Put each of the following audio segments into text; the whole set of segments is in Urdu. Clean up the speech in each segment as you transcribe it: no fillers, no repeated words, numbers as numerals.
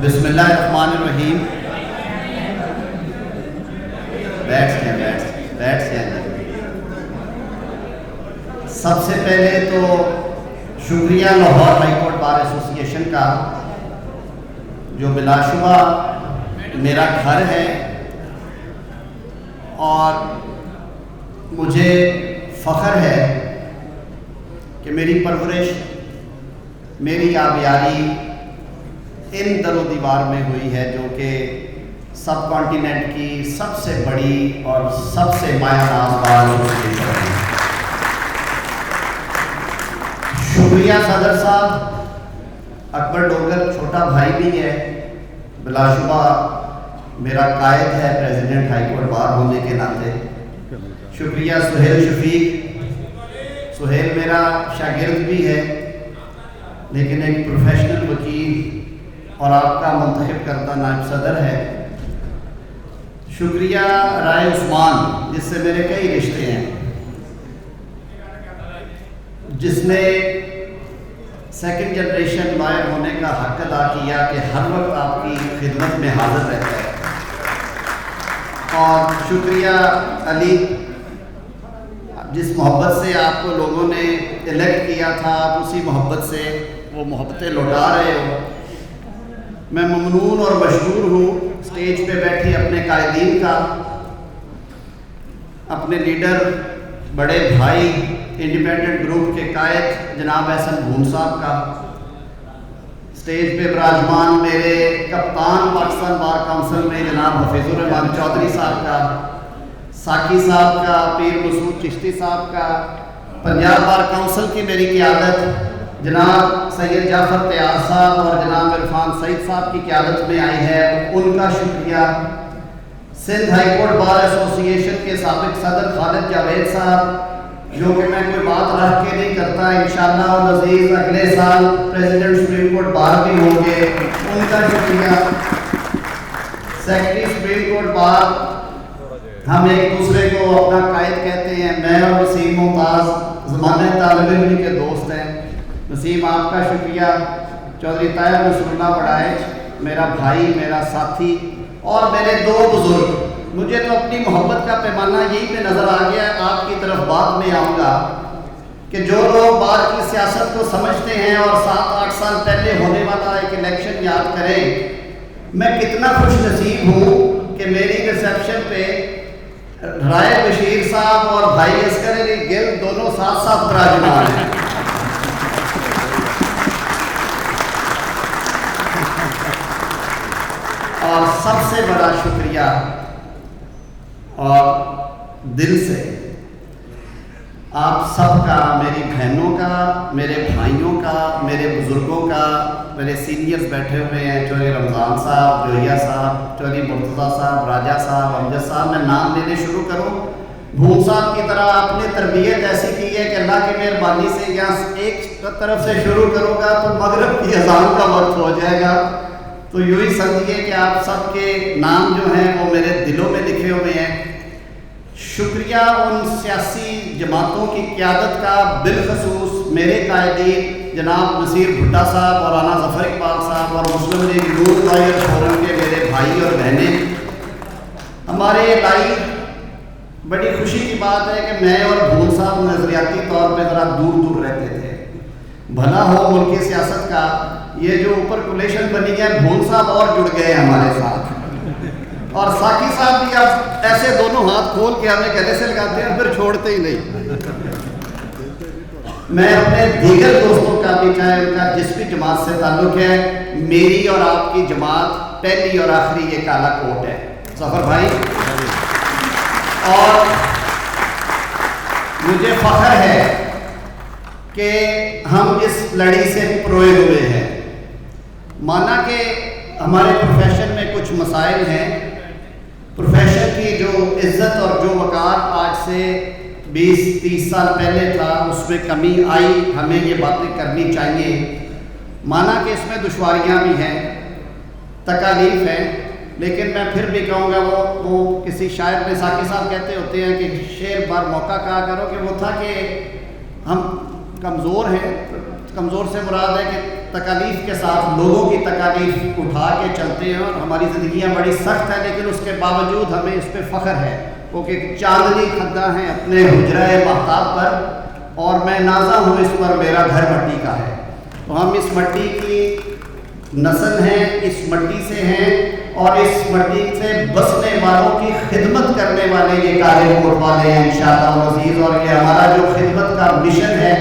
بسم اللہ الرحمن الرحیم. بیٹھ جائیں. سب سے پہلے تو شکریہ لاہور ہائی کورٹ بار ایسوسی ایشن کا، جو بلا شبہ میرا گھر ہے اور مجھے فخر ہے کہ میری پرورش، میری آبیاری ان در و دیوار میں ہوئی ہے، جو کہ سب کانٹیننٹ کی سب سے بڑی اور سب سے مایہ ناز بار ایسوسی ایشن ہے. شکریہ صدر صاحب. اکبر ڈوگر چھوٹا بھائی بھی ہے، بلا شبہ میرا قائد ہے پریزیڈنٹ ہائی کورٹ بار ہونے کے ناطے. شکریہ سہیل شفیق. سہیل میرا شاگرد بھی ہے لیکن ایک پروفیشنل وکیل اور آپ کا منتخب کردہ نائب صدر ہے. شکریہ رائے عثمان، جس سے میرے کئی رشتے ہیں، جس نے سیکنڈ جنریشن لائر ہونے کا حق ادا کیا کہ ہر وقت آپ کی خدمت میں حاضر رہتا ہے. اور شکریہ علی، جس محبت سے آپ کو لوگوں نے الیکٹ کیا تھا، آپ اسی محبت سے وہ محبتیں لوٹا رہے ہو. میں ممنون اور مشکور ہوں اسٹیج پہ بیٹھی اپنے قائدین کا، اپنے لیڈر، بڑے بھائی، انڈیپینڈنٹ گروپ کے قائد جناب احسن بھون صاحب کا، اسٹیج پہ براجمان میرے کپتان پاکستان بار کونسل میں جناب حفیظ الرحمان چودھری صاحب کا، ساکی صاحب کا، پیر مسعود چشتی صاحب کا. پنجاب بار کونسل کی میری قیادت جناب سید جعفر تیار صاحب اور جناب عرفان سعید صاحب کی قیادت میں آئی ہے، ان کا شکریہ. سندھ ہائی کورٹ بار ایسوسی ایشن کے سابق صدر خالد جاوید صاحب، جو کہ میں کوئی بات رکھ کے نہیں کرتا، انشاءاللہ العزیز اگلے سال پریزیڈنٹ سپریم کورٹ بار بھی ہوں گے، ان کا شکریہ. سیکرٹری سپریم کورٹ بار، ہم ایک دوسرے کو اپنا قائد کہتے ہیں. میں اور وسیم ممتاز زمانہ طالب علم کے دوست ہیں. وسیم آپ کا شکریہ. چودھری طاہر نصر اللہ وڑائچ، میرا بھائی، میرا ساتھی اور میرے دو بزرگ. مجھے تو اپنی محبت کا پیمانہ یہی پہ نظر آ گیا. آپ کی طرف بعد میں آؤں گا کہ جو لوگ بار کی سیاست کو سمجھتے ہیں اور 7-8 سال پہلے ہونے والا ایک الیکشن یاد کریں، میں کتنا خوش نصیب ہوں کہ میری ریسیپشن پہ رائے بشیر صاحب اور بھائی عسکر علی گل دونوں ساتھ ساتھ براجمان ہیں. اور سب سے بڑا شکریہ اور دل سے آپ سب کا، میری بہنوں کا، میرے بھائیوں کا، میرے بزرگوں کا، میرے سینئرز بیٹھے ہوئے ہیں، چودھری رمضان صاحب، جوہیہ صاحب، چودھری مرتضیٰ صاحب، راجہ صاحب، امجد صاحب. میں نام لینے شروع کروں، بھون صاحب کی طرح آپ نے تربیت ایسی کی ہے کہ اللہ کی مہربانی سے یہاں ایک طرف سے شروع کروں گا تو مغرب کی اذان کا وقت ہو جائے گا. تو یوں ہی سمجھیے کہ آپ سب کے نام جو ہیں وہ میرے دلوں میں لکھے ہوئے ہیں. شکریہ ان سیاسی جماعتوں کی قیادت کا، بالخصوص میرے قائدین جناب نصیر بھٹا صاحب اور رانا ظفر اقبال صاحب اور مسلم لیگ نون لائر فورم کے میرے بھائی اور بہنیں. ہمارے لائی بڑی خوشی کی بات ہے کہ میں اور بھون صاحب نظریاتی طور پہ ذرا دور دور رہتے تھے. بھلا ہو ملکی سیاست کا، یہ جو اوپر کولیشن بنی ہے، بھون صاحب اور جڑ گئے ہمارے ساتھ، اور ساکی صاحب بھی اب ایسے دونوں ہاتھ کھول کے ہمیں گلے سے لگاتے ہیں، پھر چھوڑتے ہی نہیں. میں اپنے دیگر دوستوں کا بھی، چاہے ان کا جس بھی جماعت سے تعلق ہے، میری اور آپ کی جماعت پہلی اور آخری یہ کالا کوٹ ہے. ظفر بھائی، اور مجھے فخر ہے کہ ہم اس لڑی سے پروئے ہوئے ہیں. مانا کہ ہمارے پروفیشن میں کچھ مسائل ہیں، پروفیشن کی جو عزت اور جو وقار آج سے 20-30 سال پہلے تھا، اس میں کمی آئی. ہمیں یہ باتیں کرنی چاہیے. مانا کہ اس میں دشواریاں بھی ہیں، تکالیف ہیں، لیکن میں پھر بھی کہوں گا، وہ کسی شاعر نے، ساکی صاحب کہتے ہوتے ہیں کہ شعر بار موقع کہا کرو، کہ وہ تھا کہ ہم کمزور ہیں، کمزور سے مراد ہے کہ تکالیف کے ساتھ لوگوں کی تکالیف اٹھا کے چلتے ہیں، اور ہماری زندگیاں بڑی سخت ہیں، لیکن اس کے باوجود ہمیں اس پہ فخر ہے، کیونکہ چاندنی کھدا ہیں اپنے حجرہ مہتاب پر، اور میں نازا ہوں اس پر، میرا گھر مٹی کا ہے۔ تو ہم اس مٹی کی نسل ہیں، اس مٹی سے ہیں، اور اس مٹی سے بسنے والوں کی خدمت کرنے والے یہ کالے کوٹ والے ہیں انشاءاللہ عزیز، اور یہ ہمارا جو خدمت کا مشن ہے،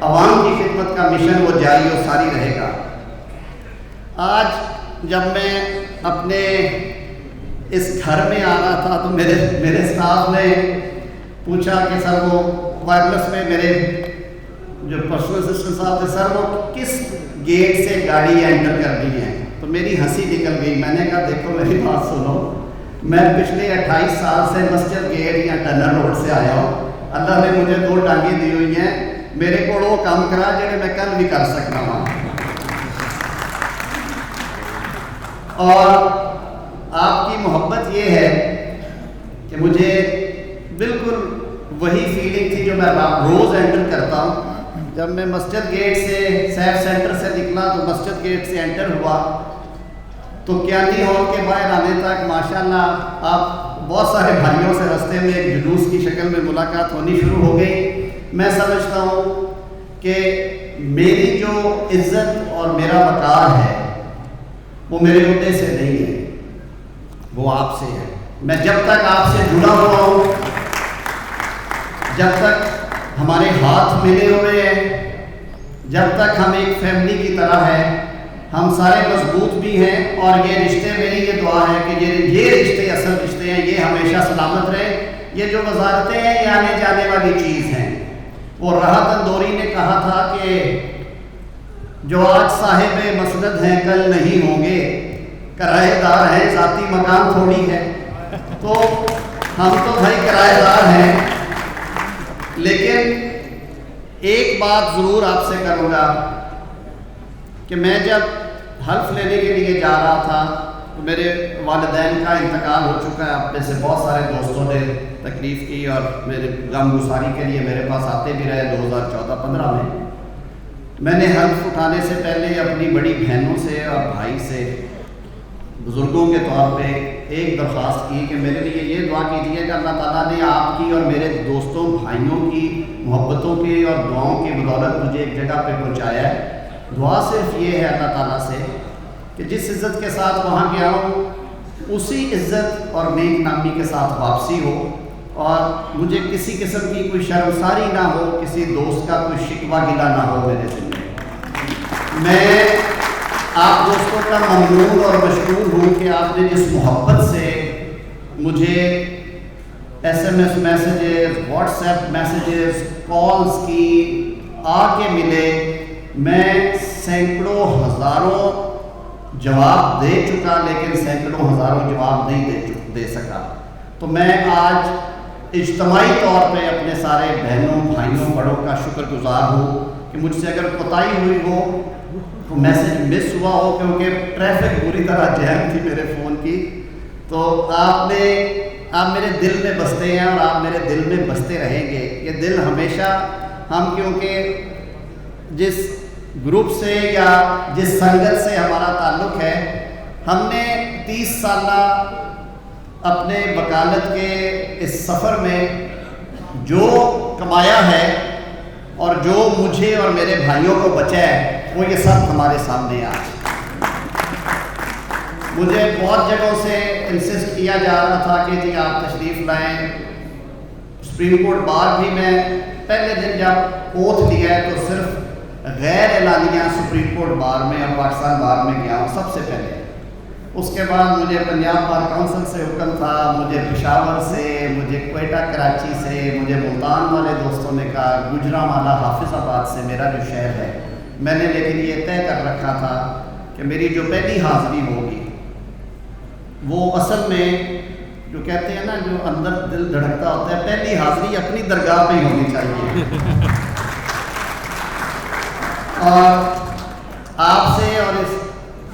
عوام کی خدمت کا مشن، وہ جاری و ساری رہے گا۔ آج جب میں اپنے اس گھر میں آ رہا تھا تو میرے اسٹاف نے پوچھا کہ سر وہ وائرلیس میں میرے جو پرسنل اسسٹنٹ صاحب تھے، سر وہ کس گیٹ سے گاڑی انٹر کرنی ہے؟ تو میری ہنسی نکل گئی۔ میں نے کہا دیکھو میری بات سنو، میں پچھلے 28 سال سے مسجد گیٹ یا ٹنر روڈ سے آیا ہوں، اللہ نے مجھے 2 ٹانگیں دی ہوئی ہیں، میرے کو وہ کام کرا جڑے میں کل بھی کر سکتا ہوں۔ اور آپ کی محبت یہ ہے کہ مجھے بالکل وہی فیلنگ تھی جو میں روز انٹر کرتا ہوں۔ جب میں مسجد گیٹ سے سیف سینٹر سے نکلا تو مسجد گیٹ سے انٹر ہوا تو کیانی ہال کے باہر آنے تک ماشاءاللہ آپ بہت سارے بھائیوں سے راستے میں ایک جلوس کی شکل میں ملاقات ہونی شروع ہو گئی۔ میں سمجھتا ہوں کہ میری جو عزت اور میرا وقار ہے وہ میرے عہدے سے نہیں ہے، وہ آپ سے ہے۔ میں جب تک آپ سے جڑا ہوا ہوں، جب تک ہمارے ہاتھ ملے ہوئے ہیں، جب تک ہم ایک فیملی کی طرح ہیں، ہم سارے مضبوط بھی ہیں، اور یہ رشتے، میری یہ دعا ہے کہ یہ رشتے اصل رشتے ہیں، یہ ہمیشہ سلامت رہے۔ یہ جو وزارتیں ہیں یہ آنے جانے والی چیز ہیں۔ وہ راحت اندوری نے کہا تھا کہ جو آج صاحب مسند ہیں کل نہیں ہوں گے، کرایہ دار ہیں ذاتی مکان تھوڑی ہے۔ تو ہم تو بھائی کرایہ دار ہیں، لیکن ایک بات ضرور آپ سے کروں گا کہ میں جب حلف لینے کے لیے جا رہا تھا تو میرے والدین کا انتقال ہو چکا ہے۔ آپ میں سے بہت سارے دوستوں نے تکلیف کی اور میرے غم گساری کے لیے میرے پاس آتے بھی رہے 2014-15 میں۔ میں نے حلف اٹھانے سے پہلے اپنی بڑی بہنوں سے اور بھائی سے بزرگوں کے طور پہ ایک درخواست کی کہ میرے لیے یہ دعا کیجیے کہ اللہ تعالیٰ نے آپ کی اور میرے دوستوں بھائیوں کی محبتوں کی اور دعاؤں کی بدولت مجھے ایک جگہ پہ پہنچایا ہے۔ دعا صرف یہ ہے اللہ تعالیٰ سے کہ جس عزت کے ساتھ وہاں گیا ہوں اسی عزت اور نیک نامی کے ساتھ واپسی ہو، اور مجھے کسی قسم کی کوئی شرمساری نہ ہو، کسی دوست کا کوئی شکوہ گلہ نہ ہو میرے دل میں۔ میں آپ دوستوں کا ممنون اور مشکور ہوں کہ آپ نے جس محبت سے مجھے SMS messages, what's app messages, calls کی آ کے ملے۔ میں سینکڑوں ہزاروں جواب دے چکا، لیکن سینکڑوں ہزاروں جواب نہیں دے سکا۔ تو میں آج اجتماعی طور پہ اپنے سارے بہنوں بھائیوں بڑوں کا شکر گزار ہوں کہ مجھ سے اگر کوتاہی ہوئی ہو، تو میسیج مس ہوا ہو، کیونکہ ٹریفک بری طرح جیم تھی میرے فون کی، تو آپ میرے دل میں بستے ہیں اور آپ میرے دل میں بستے رہیں گے۔ یہ دل ہمیشہ ہم، کیونکہ جس گروپ سے یا جس سنگت سے ہمارا تعلق ہے، ہم نے 30 سالہ اپنے وکالت کے اس سفر میں جو کمایا ہے اور جو مجھے اور میرے بھائیوں کو بچا ہے، وہ یہ سب ہمارے سامنے آج۔ مجھے بہت جگہوں سے انسسٹ کیا جا رہا تھا کہ جی آپ تشریف لائیں۔ سپریم کورٹ بار بھی میں پہلے دن جب اوتھ لیا ہے تو صرف غیر اعلانیہ سپریم کورٹ بار میں اور پاکستان بار میں گیا ہوں سب سے پہلے۔ اس کے بعد مجھے پنجاب بار کونسل سے حکم تھا، مجھے پشاور سے، مجھے کوئٹہ کراچی سے، مجھے ملتان والے دوستوں نے کہا، گجرانوالہ حافظ آباد سے میرا جو شہر ہے، میں نے لیکن یہ طے کر رکھا تھا کہ میری جو پہلی حاضری ہوگی وہ اصل میں جو کہتے ہیں نا، جو اندر دل دھڑکتا ہوتا ہے، پہلی حاضری اپنی درگاہ پہ ہی ہونی چاہیے۔ اور آپ سے اور اس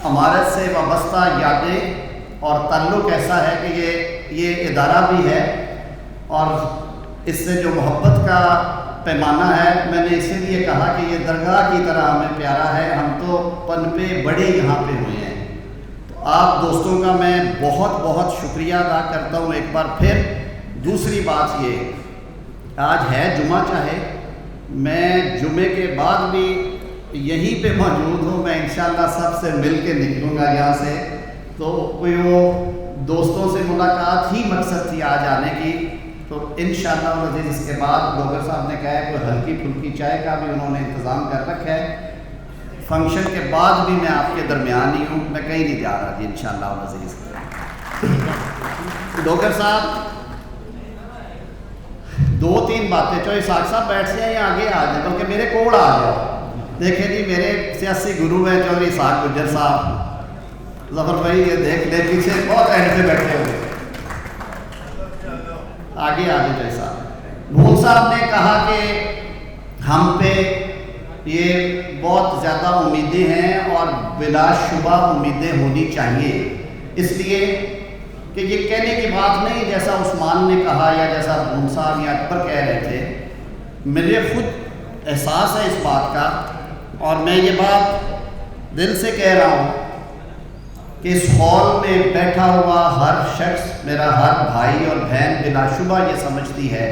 عمارت سے وابستہ یادیں اور تعلق ایسا ہے کہ یہ ادارہ بھی ہے، اور اس سے جو محبت کا پیمانہ ہے. میں نے اسی لیے کہا کہ یہ درگاہ کی طرح ہمیں پیارا ہے. ہم تو پنپے بڑے یہاں پہ ہوئے ہیں. تو آپ دوستوں کا میں بہت بہت شکریہ ادا کرتا ہوں ایک بار پھر. دوسری بات یہ، آج ہے جمعہ، چاہے میں جمعے کے بعد بھی یہیں پہ موجود ہوں. میں انشاءاللہ سب سے مل کے نکلوں گا یہاں سے. تو کوئی وہ دوستوں سے ملاقات ہی مقصد تھی آج آنے کی. تو انشاءاللہ العزیز اس کے بعد ڈوگر صاحب نے کہا ہے کوئی ہلکی پھلکی چائے کا بھی انہوں نے انتظام کر رکھا ہے. فنکشن کے بعد بھی میں آپ کے درمیان ہی ہوں، میں کہیں نہیں جا رہا جی انشاءاللہ العزیز. ڈوگر صاحب 2-3 باتیں، چوہے اسحاق صاحب بیٹھ سے ہیں یا آگے آ جائیں، بلکہ میرے کوڑ آ جاؤ. دیکھیں جی میرے سیاسی گرو ہیں چودھری اسحاق گجر صاحب. ظفر بھائی یہ دیکھ لے پیچھے بہت اینڈ پہ بیٹھے ہوئے. آگے آ جائیں صاحب. بھول صاحب نے کہا کہ ہم پہ یہ بہت زیادہ امیدیں ہیں اور بلا شبہ امیدیں ہونی چاہیے، اس لیے کہ یہ کہنے کی بات نہیں جیسا عثمان نے کہا یا جیسا بھول صاحب یا اکبر کہہ رہے تھے. مجھے خود احساس ہے اس بات کا، اور میں یہ بات دل سے کہہ رہا ہوں کہ اس ہال میں بیٹھا ہوا ہر شخص، میرا ہر بھائی اور بہن بلا شبہ یہ سمجھتی ہے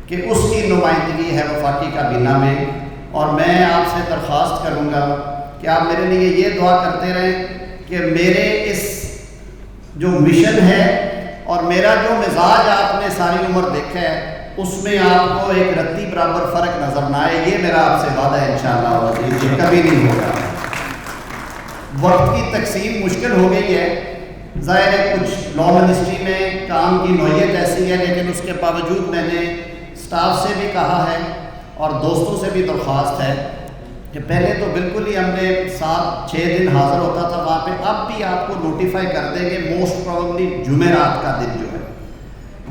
کہ اس کی نمائندگی ہے وفاقی کابینہ میں. اور میں آپ سے درخواست کروں گا کہ آپ میرے لیے یہ دعا کرتے رہیں کہ میرے اس جو مشن ہے اور میرا جو مزاج آپ نے ساری عمر دیکھا ہے اس میں آپ کو ایک رتی برابر فرق نظر نہ آئے. یہ میرا آپ سے وعدہ ہے انشاءاللہ یہ کبھی نہیں ہوگا. وقت کی تقسیم مشکل ہو گئی ہے، ظاہر ہے کچھ لا منسٹری میں کام کی نوعیت ایسی ہے، لیکن اس کے باوجود میں نے سٹاف سے بھی کہا ہے اور دوستوں سے بھی درخواست ہے کہ پہلے تو بالکل ہی ہم نے 7-6 دن حاضر ہوتا تھا وہاں پہ. اب بھی آپ کو نوٹیفائی کر دیں گے موسٹ پروبلی جمعرات کا دن جو ہے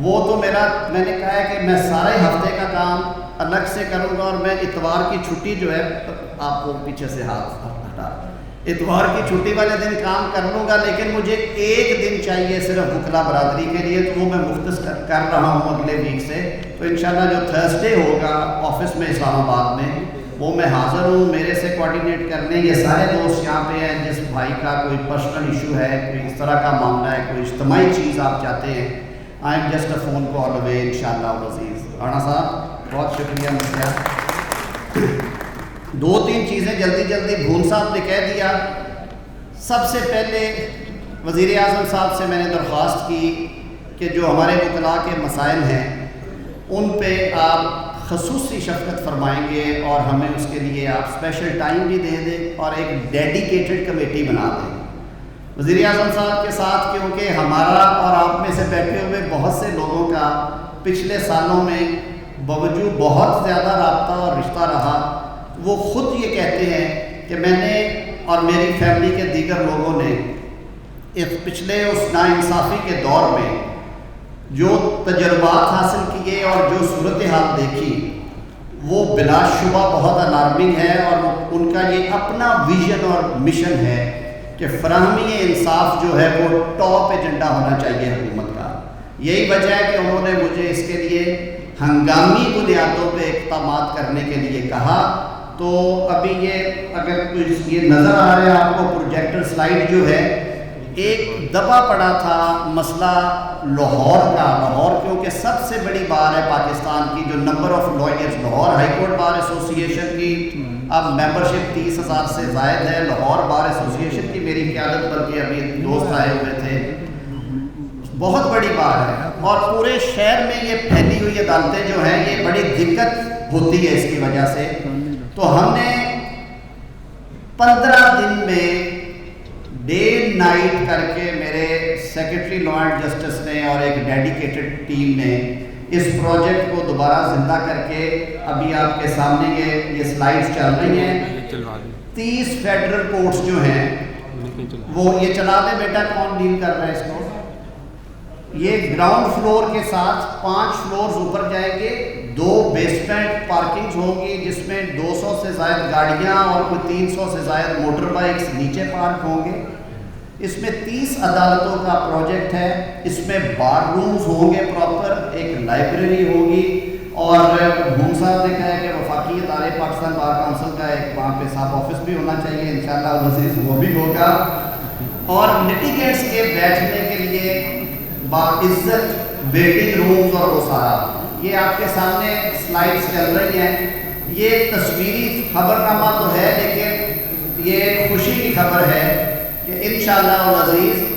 وہ تو میں نے کہا ہے کہ میں سارے ہفتے کا کام الگ سے کروں گا. اور میں اتوار کی چھٹی جو ہے، آپ کو پیچھے سے ہاتھ ہٹا، اتوار کی چھٹی والے دن کام کر لوں گا، لیکن مجھے ایک دن چاہیے صرف وکلا برادری کے لیے. تو وہ میں مختص کر رہا ہوں اگلے ویک سے. تو انشاءاللہ جو تھرسڈے ہوگا آفس میں اسلام آباد میں وہ میں حاضر ہوں. میرے سے کوارڈینیٹ کرنے یہ سارے دوست یہاں پہ ہیں. جس بھائی کا کوئی پرسنل ایشو ہے، کوئی اس طرح کا معاملہ ہے، کوئی اجتماعی چیز آپ چاہتے ہیں، I am just a phone call away انشاءاللہ العزیز. رانا صاحب بہت شکریہ. مسئلہ 2-3 چیزیں جلدی بھون صاحب نے کہہ دیا. سب سے پہلے وزیر اعظم صاحب سے میں نے درخواست کی کہ جو ہمارے وکلاء کے مسائل ہیں ان پہ آپ خصوصی شفقت فرمائیں گے اور ہمیں اس کے لیے آپ اسپیشل ٹائم بھی دے دیں اور ایک ڈیڈیکیٹڈ کمیٹی بنا دیں. وزیر اعظم صاحب کے ساتھ کیونکہ ہمارا اور آپ میں سے بیٹھے ہوئے بہت سے لوگوں کا پچھلے سالوں میں باوجود بہت زیادہ رابطہ اور رشتہ رہا. وہ خود یہ کہتے ہیں کہ میں نے اور میری فیملی کے دیگر لوگوں نے اس پچھلے اس ناانصافی کے دور میں جو تجربات حاصل کیے اور جو صورتحال دیکھی وہ بلا شبہ بہت الارمنگ ہے. اور ان کا یہ اپنا ویژن اور مشن ہے کہ فراہمی انصاف جو ہے وہ ٹاپ ایجنڈا ہونا چاہیے حکومت کا. یہی وجہ ہے کہ انہوں نے مجھے اس کے لیے ہنگامی بنیادوں پہ اقدامات کرنے کے لیے کہا. تو ابھی یہ اگر کچھ یہ نظر آ رہا ہے آپ کو پروجیکٹر سلائیڈ جو ہے، ایک دبا پڑا تھا مسئلہ لاہور کا. لاہور کیونکہ سب سے بڑی بار ہے پاکستان کی، جو number of lawyers Lahore high court bar ایسوسی ایشن کی اب ممبرشپ 30,000 سے زائد ہے. لاہور بار ایسوسی ایشن کی میری قیادت بلکہ ابھی دوست آئے ہوئے تھے، بہت بڑی بار ہے. اور پورے شہر میں یہ پھیلی ہوئی عدالتیں جو ہیں یہ بڑی دقت ہوتی ہے اس کی وجہ سے. تو ہم نے 15 دن میں ڈے نائٹ کر کے میرے سیکرٹری لا اینڈ جسٹس نے اور ایک ڈیڈیکیٹڈ ٹیم نے اس پروجیکٹ کو دوبارہ زندہ کر کے ابھی آپ کے سامنے یہ سلائیڈز چل رہی ہیں. 30 فیڈرل کورٹس جو ہیں وہ یہ چلا دیں بیٹا، کون ڈیل کر رہا ہے اس کو. یہ گراؤنڈ فلور کے ساتھ 5 فلورز اوپر جائیں گے، 2 بیسمنٹ پارکنگز ہوں گی جس میں 200 سے زائد گاڑیاں اور کوئی 300 سے زائد موٹر بائکس نیچے پارک ہوں گے. اس میں 30 عدالتوں کا پروجیکٹ ہے. اس میں بار رومز ہوں گے پراپر، ایک لائبریری ہوگی اور بھون صاحب نے کہا ہے کہ وفاقی ادارے پاکستان بار کونسل کا ایک وہاں پہ صاحب آفس بھی ہونا چاہیے، انشاءاللہ عزیز وہ بھی ہوگا، اور لٹیگینٹس کے بیٹھنے کے لیے باعزت ویٹنگ رومز اور وہ سارا، یہ آپ کے سامنے سلائڈز چل رہی ہیں۔ یہ تصویری خبرنامہ تو ہے لیکن یہ خوشی کی خبر ہے کہ انشاءاللہ العزیز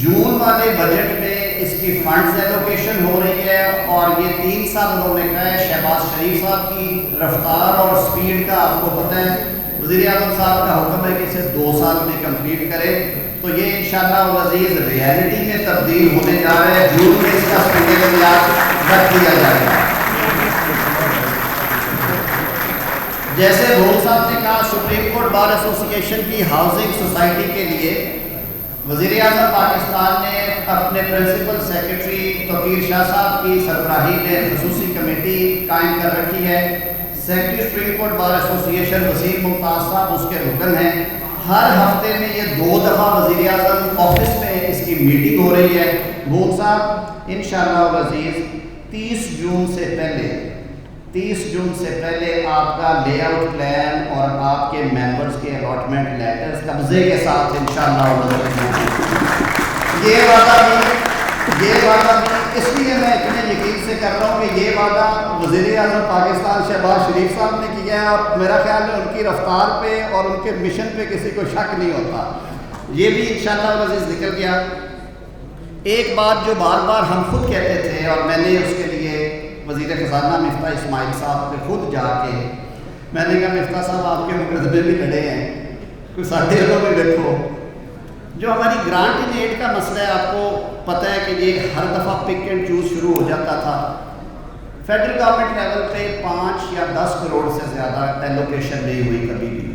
جون والے بجٹ میں اس کی فنڈز ایلوکیشن ہو رہی ہے، اور یہ 3 سال انہوں نے کہا ہے۔ شہباز شریف صاحب کی رفتار اور سپیڈ کا آپ کو پتہ ہے، وزیر اعظم صاحب کا حکم ہے کہ اسے 2 سال میں کمپلیٹ کرے، تو یہ انشاءاللہ العزیز ریالٹی میں تبدیل ہونے جا رہا ہے۔ جون میں اس کا سپینڈنگ انداز رکھ دیا جائے گا۔ جیسے بھول صاحب نے کہا، سپریم کورٹ بار ایسوسی ایشن کی ہاؤسنگ سوسائٹی کے لیے وزیر اعظم پاکستان نے اپنے پرنسپل سیکرٹری توقیر شاہ صاحب کی سربراہی میں خصوصی کمیٹی قائم کر رکھی ہے۔ سیکرٹری سپریم کورٹ بار ایسوسی ایشن وسیم ممتاز صاحب اس کے رکن ہیں۔ ہر ہفتے میں یہ 2 دفعہ وزیر اعظم آفس میں اس کی میٹنگ ہو رہی ہے۔ بھول صاحب انشاءاللہ العزیز 30 جون سے پہلے آپ کا لے آؤٹ پلان اور آپ کے ممبرز کے الاٹمنٹ لیٹرز قبضے کے ساتھ انشاءاللہ یہ وعدہ بھی اس لیے میں اتنے یقین سے کر رہا ہوں کہ یہ وعدہ وزیر اعظم پاکستان شہباز شریف صاحب نے کیا ہے، اور میرا خیال ہے ان کی رفتار پہ اور ان کے مشن پہ کسی کو شک نہیں ہوتا۔ یہ بھی انشاءاللہ العزیز نکل گیا۔ ایک بات جو بار بار ہم خود کہتے تھے، اور میں نے اس کے لیے وزیر خزانہ مفتاح اسماعیل صاحب پہ خود جا کے میں نے کہا مفتاح صاحب آپ کے مقدمے بھی لڑے ہیں، کوئی ساٹھے لوگوں میں دیکھو۔ جو ہماری گرانٹ ان ایڈ کا مسئلہ ہے، آپ کو پتہ ہے کہ یہ ہر دفعہ پک اینڈ چوز شروع ہو جاتا تھا۔ فیڈرل گورنمنٹ لیول پہ 5 یا 10 کروڑ سے زیادہ ایلوکیشن نہیں ہوئی کبھی بھی،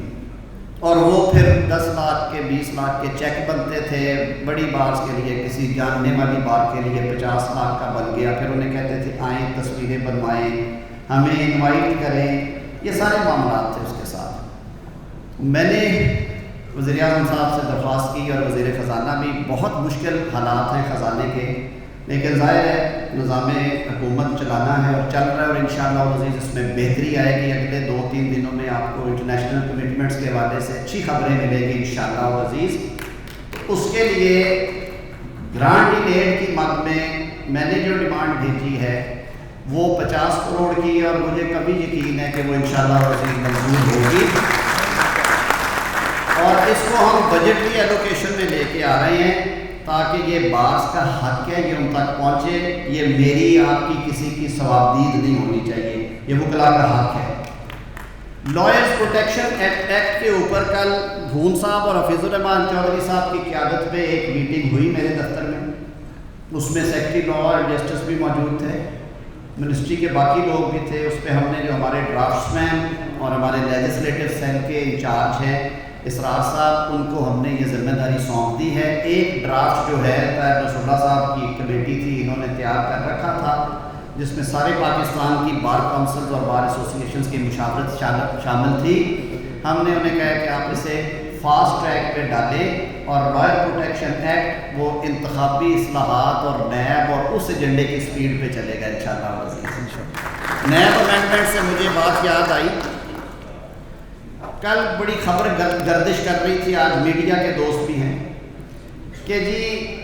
اور وہ پھر 10 لاکھ کے 20 لاکھ کے چیک بنتے تھے بڑی بارس کے لیے، کسی جاننے والی بار کے لیے 50 لاکھ کا بن گیا، پھر انہیں کہتے تھے آئیں تصویریں بنوائیں، ہمیں انوائٹ کریں، یہ سارے معاملات تھے۔ اس کے ساتھ میں نے وزیر اعظم صاحب سے درخواست کی، اور وزیر خزانہ بھی، بہت مشکل حالات ہیں خزانے کے، لیکن ظاہر ہے نظام حکومت چلانا ہے اور چل رہا ہے، اور انشاءاللہ العزیز اس میں بہتری آئے گی۔ اگلے 2-3 دنوں میں آپ کو انٹرنیشنل کمٹمنٹس کے حوالے سے اچھی خبریں ملیں گی انشاءاللہ العزیز۔ اس کے لیے گرانٹ ان ایڈ کی مد میں نے جو ڈیمانڈ بھیجی ہے وہ 50 کروڑ کی، اور مجھے کبھی یقین ہے کہ وہ انشاءاللہ العزیز منظور ہوگی، اور اس کو ہم بجٹری ایلوکیشن میں لے کے آ رہے ہیں تاکہ یہ بارس کا حق ہے یہ ان تک پہنچے۔ یہ میری آپ کی کسی کی ثوابدید نہیں ہونی چاہیے، یہ وکلا کا حق ہے۔ لائرز پروٹیکشن ایکٹ کے اوپر کل بھون صاحب اور حفیظ الرحمان چودھری صاحب کی قیادت پہ ایک میٹنگ ہوئی میرے دفتر میں، اس میں سیکرٹری لا اور جسٹس بھی موجود تھے، منسٹری کے باقی لوگ بھی تھے۔ اس پہ ہم نے جو ہمارے ڈرافٹس مین اور ہمارے لیجسلیٹو سیل کے انچارج ہیں اسرار صاحب، ان کو ہم نے یہ ذمہ داری سونپ دی ہے۔ ایک ڈرافٹ جو ہے طاہر رسول اللہ صاحب کی کمیٹی تھی، انہوں نے تیار کر رکھا تھا، جس میں سارے پاکستان کی بار کونسلز اور بار ایسوسی ایشنز کی مشاورت شامل تھی۔ ہم نے انہیں کہا کہ آپ اسے فاسٹ ٹریک پہ ڈالیں، اور لائر پروٹیکشن ایکٹ وہ انتخابی اصلاحات اور نیب اور اس ایجنڈے کی سپیڈ پہ چلے گا انشاءاللہ۔ نیب امینڈمنٹ سے مجھے بات یاد آئی، کل بڑی خبر گردش کر رہی تھی، آج میڈیا کے دوست بھی ہیں، کہ جی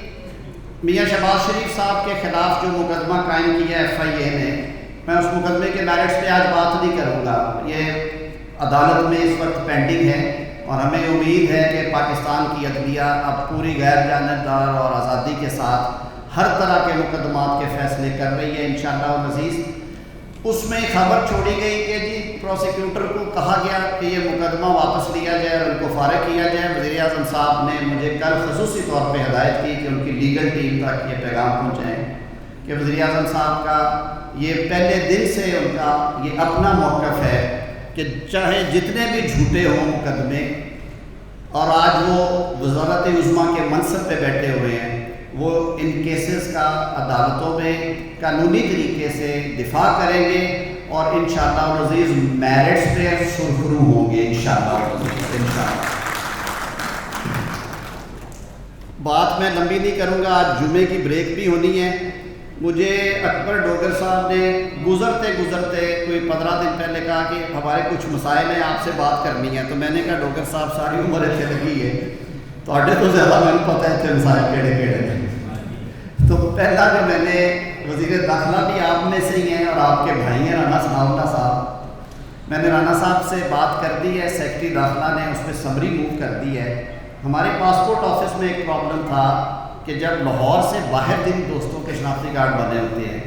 میاں شہباز شریف صاحب کے خلاف جو مقدمہ قائم کیا FIA نے، میں اس مقدمے کے میرٹس پہ آج بات نہیں کروں گا، یہ عدالت میں اس وقت پینڈنگ ہے، اور ہمیں امید ہے کہ پاکستان کی عدلیہ اب پوری غیر جانبدار اور آزادی کے ساتھ ہر طرح کے مقدمات کے فیصلے کر رہی ہے انشاءاللہ العزیز۔ اس میں خبر چھوڑی گئی کہ جی پروسیکیوٹر کو کہا گیا کہ یہ مقدمہ واپس لیا جائے اور ان کو فارغ کیا جائے۔ وزیر اعظم صاحب نے مجھے کل خصوصی طور پہ ہدایت کی کہ ان کی لیگل ٹیم تک یہ پیغام پہنچائیں کہ وزیر اعظم صاحب کا یہ پہلے دن سے ان کا یہ اپنا موقف ہے کہ چاہے جتنے بھی جھوٹے ہوں مقدمے، اور آج وہ وزارت عظمیٰ کے منصب پہ بیٹھے ہوئے ہیں، وہ ان کیسز کا عدالتوں میں قانونی طریقے سے دفاع کریں گے، اور انشاءاللہ العزیز میرٹس پہ سرخرو ہوں گے انشاءاللہ۔ بات میں لمبی نہیں کروں گا، آج جمعے کی بریک بھی ہونی ہے، مجھے اکبر ڈوگر صاحب نے گزرتے کوئی 15 دن پہلے کہا کہ ہمارے کچھ مسائل ہیں آپ سے بات کرنی ہے. تو میں نے کہا ڈوگر صاحب ساری عمر اتنے لگی ہے تو زیادہ میں پتہ ہے اتنے مسائل کہڑے ہیں. تو پہلا جو میں نے وزیر داخلہ بھی آپ میں سے ہی ہیں اور آپ کے بھائی ہیں رانا ثناء اللہ صاحب, میں نے رانا صاحب سے بات کر دی ہے, سیکرٹری داخلہ نے اس پہ سمری موو کر دی ہے. ہمارے پاسپورٹ آفس میں ایک پرابلم تھا کہ جب لاہور سے باہر جن دوستوں کے شناختی کارڈ بنے ہوتے ہیں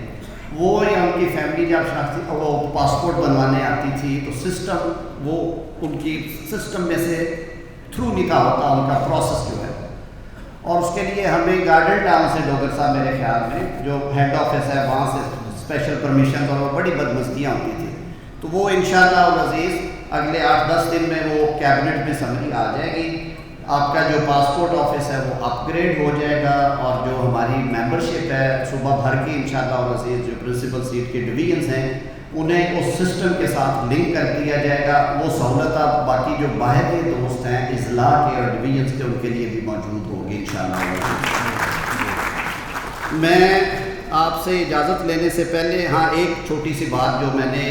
وہ یا ان کی فیملی جب وہ پاسپورٹ بنوانے آتی تھی تو سسٹم وہ ان کی سسٹم میں سے تھرو نہیں تھا ہوتا ان کا پروسیس جو ہے, اور اس کے لیے ہمیں گارڈن ٹاؤن سے ڈوگر صاحب میرے خیال میں جو ہیڈ آفس ہے وہاں سے اسپیشل پرمیشن اور وہ بڑی بدمزگیاں ہوتی تھیں. تو وہ انشاءاللہ العزیز اگلے 8-10 دن میں وہ کیبنٹ میں سمری آ جائے گی. آپ کا جو پاسپورٹ آفس ہے وہ اپ گریڈ ہو جائے گا اور جو ہماری ممبرشپ ہے صوبہ بھر کی انشاءاللہ العزیز جو پرنسپل سیٹ کے ڈویژنز ہیں انہیں اس سسٹم کے ساتھ لنک کر دیا جائے گا. وہ سہولت آپ باقی جو باہر کے دوست ہیں اضلاع کے اور ڈویژنز کے ان کے لیے بھی موجود ہوگی انشاءاللہ. میں آپ سے اجازت لینے سے پہلے ایک چھوٹی سی بات جو میں نے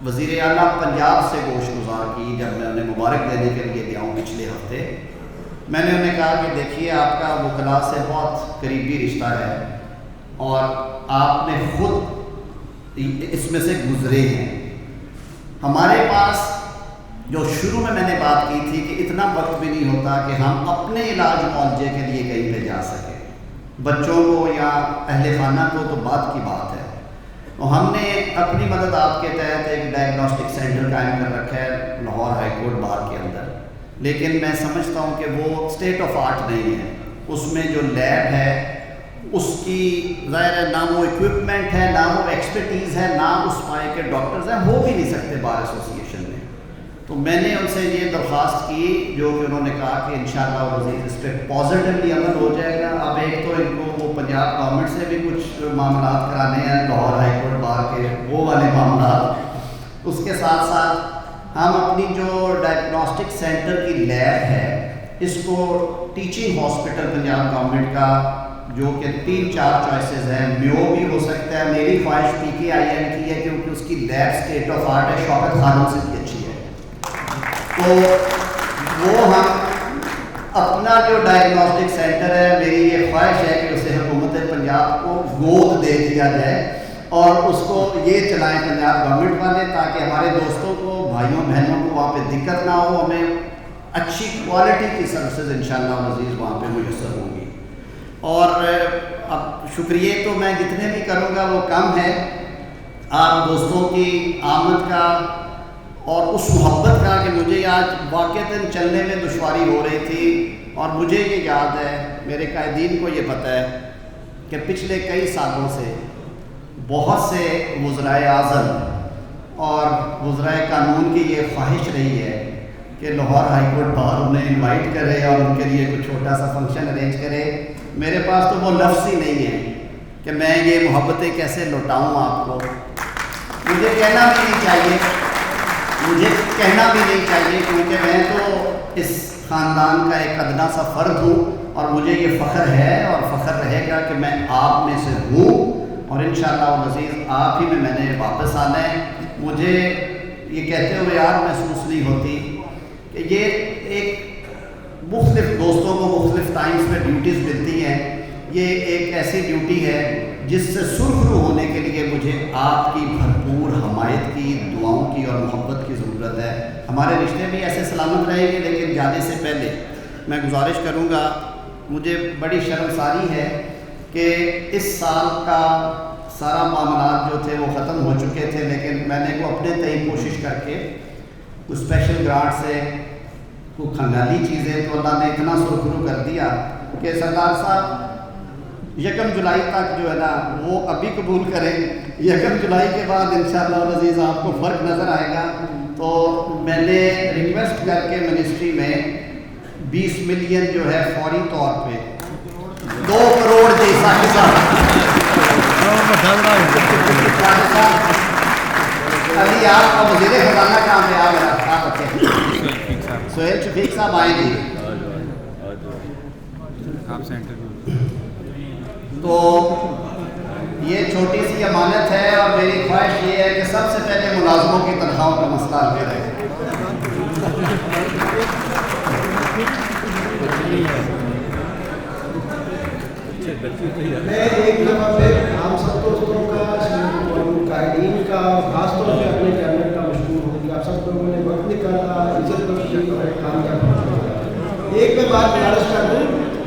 وزیر اعلیٰ پنجاب سے گوش گزار کی جب میں انہیں مبارک دینے کے لیے گیا ہوں پچھلے ہفتے, میں نے انہیں کہا کہ دیکھیے آپ کا وکلاء سے بہت قریبی رشتہ ہے اور آپ نے خود اس میں سے گزرے ہیں. ہمارے پاس جو شروع میں نے بات کی تھی کہ اتنا وقت بھی نہیں ہوتا کہ ہم اپنے علاج معالجے کے لیے کہیں پہ جا سکیں, بچوں کو یا اہل خانہ کو تو بات کی بات ہے. تو ہم نے اپنی مدد آپ کے تحت ایک ڈائگنوسٹک سینٹر قائم کر رکھا ہے لاہور ہائی کورٹ بار کے اندر, لیکن میں سمجھتا ہوں کہ وہ اسٹیٹ آف آرٹ نہیں ہے. اس میں جو لیب ہے اس کی ظاہر ہے نہ وہ اکوپمنٹ ہے نہ وہ ایکسپرٹیز ہے نہ اس پائے کے ڈاکٹرز ہیں, ہو بھی نہیں سکتے بار ایسوسیشن میں. تو میں نے ان سے یہ درخواست کی جو کہ انہوں نے کہا کہ انشاءاللہ العزیز اس پہ پازیٹیولی عمل ہو جائے گا. اب ایک تو ان کو وہ پنجاب گورنمنٹ سے بھی کچھ معاملات کرانے ہیں لاہور ہائی کورٹ بار کے وہ والے معاملات, اس کے ساتھ ساتھ ہم اپنی جو ڈائگنوسٹک سینٹر کی لیب ہے اس کو ٹیچنگ ہاسپٹل پنجاب گورنمنٹ کا جو کہ 3-4 چوائسیز ہیں, میو بھی ہو سکتا ہے, میری خواہش PKIM کی ہے کیونکہ اس کی لیب اسٹیٹ آف آرٹ ہے, شوکت خانم سے بھی اچھی ہے. تو وہ ہم اپنا جو ڈائگنوسٹک سینٹر ہے میری یہ خواہش ہے کہ اسے حکومت پنجاب کو گود دے دیا جائے اور اس کو یہ چلائیں پنجاب گورنمنٹ والے تاکہ ہمارے دوستوں کو بھائیوں بہنوں کو وہاں پہ دقت نہ ہو, ہمیں اچھی کوالٹی کی سروسز انشاءاللہ عزیز وہاں پہ میسر ہوں گی. اور اب شکریہ تو میں جتنے بھی کروں گا وہ کم ہے, آپ دوستوں کی آمد کا اور اس محبت کا کہ مجھے آج واقعتاً چلنے میں دشواری ہو رہی تھی. اور مجھے یہ یاد ہے, میرے قائدین کو یہ پتہ ہے کہ پچھلے کئی سالوں سے بہت سے وزرائے اعظم اور وزرائے قانون کی یہ خواہش رہی ہے کہ لاہور ہائی کورٹ بار انہیں انوائٹ کرے اور ان کے لیے کچھ چھوٹا سا فنکشن ارینج کرے. میرے پاس تو وہ لفظ ہی نہیں ہے کہ میں یہ محبتیں کیسے لوٹاؤں آپ کو. مجھے کہنا بھی نہیں چاہیے کیونکہ میں تو اس خاندان کا ایک ادنا سا فرد ہوں اور مجھے یہ فخر ہے اور فخر رہے گا کہ میں آپ میں سے ہوں اور انشاءاللہ العزیز آپ ہی میں نے واپس آنا ہے. مجھے یہ کہتے ہوئے یاد محسوس نہیں ہوتی کہ یہ ایک مختلف دوستوں کو مختلف ٹائمز میں ڈیوٹیز ملتی ہیں, یہ ایک ایسی ڈیوٹی ہے جس سے سرخرو ہونے کے لیے مجھے آپ کی بھرپور حمایت کی, دعاؤں کی اور محبت کی ضرورت ہے. ہمارے رشتے بھی ایسے سلامت رہیں گے, لیکن جانے سے پہلے میں گزارش کروں گا, مجھے بڑی شرمساری ہے کہ اس سال کا سارا معاملات جو تھے وہ ختم ہو چکے تھے, لیکن میں نے کو اپنے تئیں کوشش کر کے کچھ اسپیشل گرانٹ سے کوئی کھنگالی چیزیں تو اللہ نے اتنا سرخرو کر دیا کہ سردار صاحب 1 جولائی تک جو ہے نا وہ ابھی قبول کریں. 1 جولائی کے بعد انشاءاللہ العزیز آپ کو فرق نظر آئے گا. تو میں نے ریکویسٹ کر کے منسٹری میں 20 ملین جو ہے فوری طور پہ 2 کروڑ جیسا ابھی آپ کا وزیر خزانہ کہاں پہ آ گیا, آپ سہیل شفیق صاحب آئیں گے. تو یہ چھوٹی سی امانت ہے اور میری خواہش یہ ہے کہ سب سے پہلے ملازموں کی تنخواہوں کا مسئلہ حل رہے. میں ایک دفعہ پھر ہم سب دوستوں کا قائدین کا خاص طور پہ اپنے چینل کا مشکور ہوں کہ آپ سب لوگوں نے وقت نکالا عزت بخشی اور کام کیا. ایک میں بات گزارش کر دوں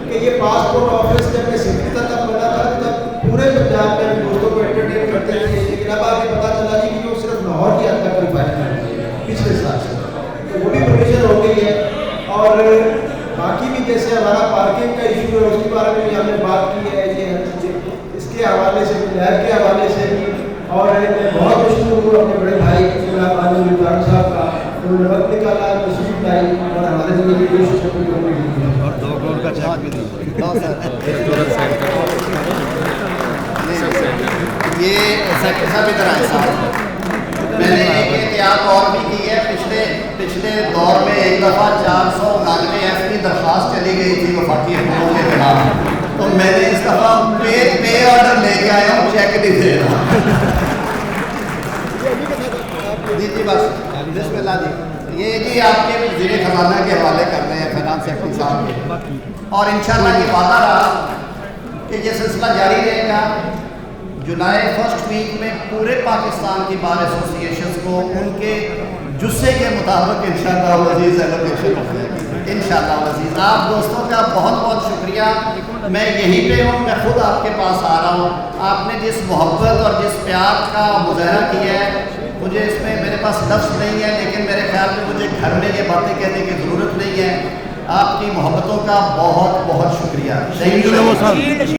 کہ یہ پاسپورٹ آفس جب میں سکھتا تب بنا تھا تب پورے پنجاب میں دوستوں کو انٹرٹین کرتے تھے, لیکن اب آگے پتہ چلا جی کہ وہ صرف لاہور کی حد تک کوالیفائی کرتے ہیں پچھلے سال سے, تو وہ بھی پروویژن ہو گئی ہے. اور باقی بھی جیسے ہمارا پارکنگ کا ایشو ہے اس کے بارے میں بھی ہم نے بات کی ہے, یہ اس کے حوالے سے لہر کے حوالے سے بھی. اور میں بہت مشکور ہوں اپنے بڑے بھائی عمران صاحب کا, انہوں نے وقت نکالا تشریف لائی اور ہمارے لیے بھی کوشش کی اور 2 کروڑ کا چیک بھی دی. یہ سیکٹر صاحب ادھر آئے صاحب, میں نے ایک احتیاط اور بھی کی ہے. پچھلے دور میں ایک دفعہ 499 ایف کی درخواست چلی گئی تھی وفاقی حکومت کے خلاف, تو میں نے اس دفعہ پے آرڈر لے کے آیا ہوں, چیک نہیں دے رہا. جی بس بسم اللہ جی. یہ جی آپ کے وزیر خزانہ کے حوالے کر رہے ہیں فائنانس سیکٹری صاحب کے, اور انشاءاللہ یہ وعدہ رہا کہ یہ سلسلہ جاری رہے گا. جولائی فرسٹ ویک میں پورے پاکستان کی بار ایسوسیشنز کو ان کے جسے کے مطابق انشاءاللہ عزیز ایلوکیشن ہو جائے گی انشاءاللہ عزیز. آپ دوستوں کا بہت بہت شکریہ. میں یہیں پہ ہوں, میں خود آپ کے پاس آ رہا ہوں. آپ نے جس محبت اور جس پیار کا مظاہرہ کیا ہے, مجھے اس میں میرے پاس لفظ نہیں ہے, لیکن میرے خیال میں مجھے گھر میں یہ باتیں کہنے کی ضرورت نہیں ہے. آپ کی محبتوں کا بہت بہت شکریہ.